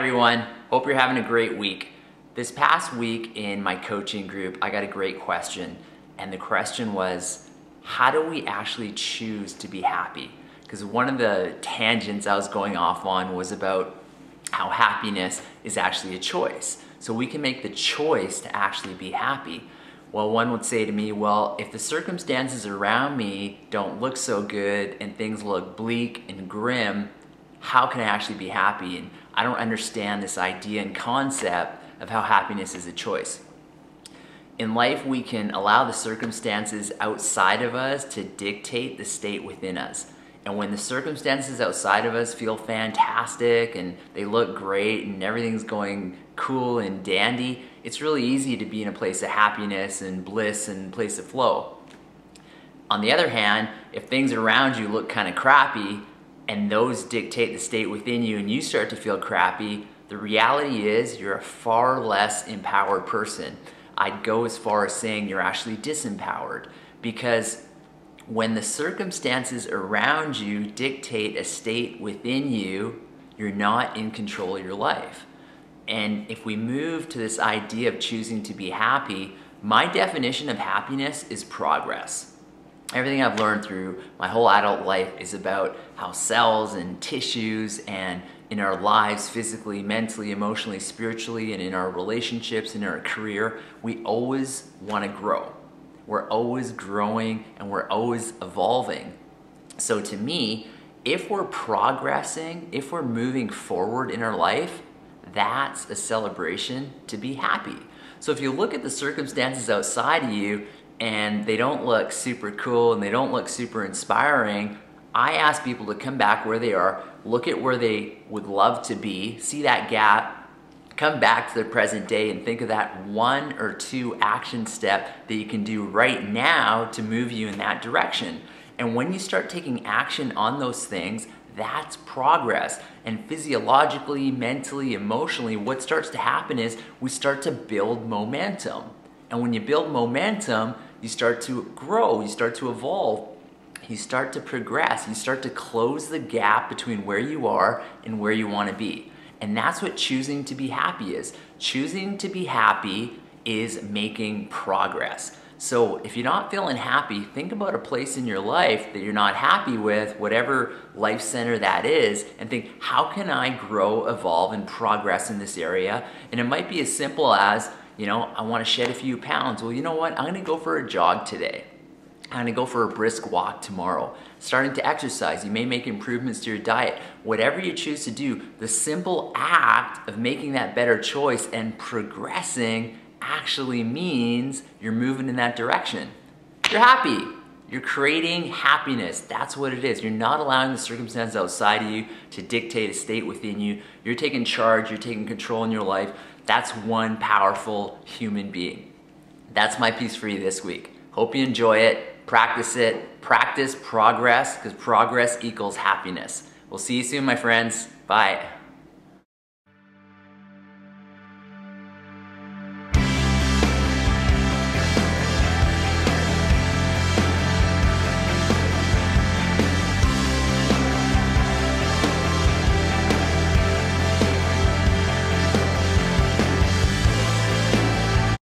everyone, hope you're having a great week. This past week in my coaching group, I got a great question, and the question was, how do we actually choose to be happy? Because one of the tangents I was going off on was about how happiness is actually a choice. So we can make the choice to actually be happy. Well, one would say to me, well, if the circumstances around me don't look so good and things look bleak and grim, how can I actually be happy? And I don't understand this idea and concept of how happiness is a choice. In life, we can allow the circumstances outside of us to dictate the state within us. And when the circumstances outside of us feel fantastic and they look great and everything's going cool and dandy, it's really easy to be in a place of happiness and bliss and place of flow. On the other hand, if things around you look kind of crappy and those dictate the state within you and you start to feel crappy, the reality is you're a far less empowered person. I'd go as far as saying you're actually disempowered, because when the circumstances around you dictate a state within you, you're not in control of your life. And if we move to this idea of choosing to be happy, my definition of happiness is progress. Everything I've learned through my whole adult life is about how cells and tissues and in our lives, physically, mentally, emotionally, spiritually, and in our relationships, in our career, we always want to grow. We're always growing and we're always evolving. So to me, if we're progressing, if we're moving forward in our life, that's a celebration to be happy. So if you look at the circumstances outside of you and they don't look super cool and they don't look super inspiring, I ask people to come back where they are, look at where they would love to be, see that gap, come back to the present day and think of that one or two action step that you can do right now to move you in that direction. And when you start taking action on those things, that's progress. And physiologically, mentally, emotionally, what starts to happen is we start to build momentum. And when you build momentum, you start to grow, you start to evolve, you start to progress, you start to close the gap between where you are and where you want to be. And that's what choosing to be happy is. Choosing to be happy is making progress. So if you're not feeling happy, think about a place in your life that you're not happy with, whatever life center that is, and think, how can I grow, evolve, and progress in this area? And it might be as simple as, I want to shed a few pounds. Well, you know what? I'm going to go for a jog today. I'm going to go for a brisk walk tomorrow. Starting to exercise. You may make improvements to your diet. Whatever you choose to do, the simple act of making that better choice and progressing actually means you're moving in that direction. You're happy. You're creating happiness. That's what it is. You're not allowing the circumstances outside of you to dictate a state within you. You're taking charge. You're taking control in your life. That's one powerful human being. That's my piece for you this week. Hope you enjoy it. Practice it. Practice progress, because progress equals happiness. We'll see you soon, my friends. Bye.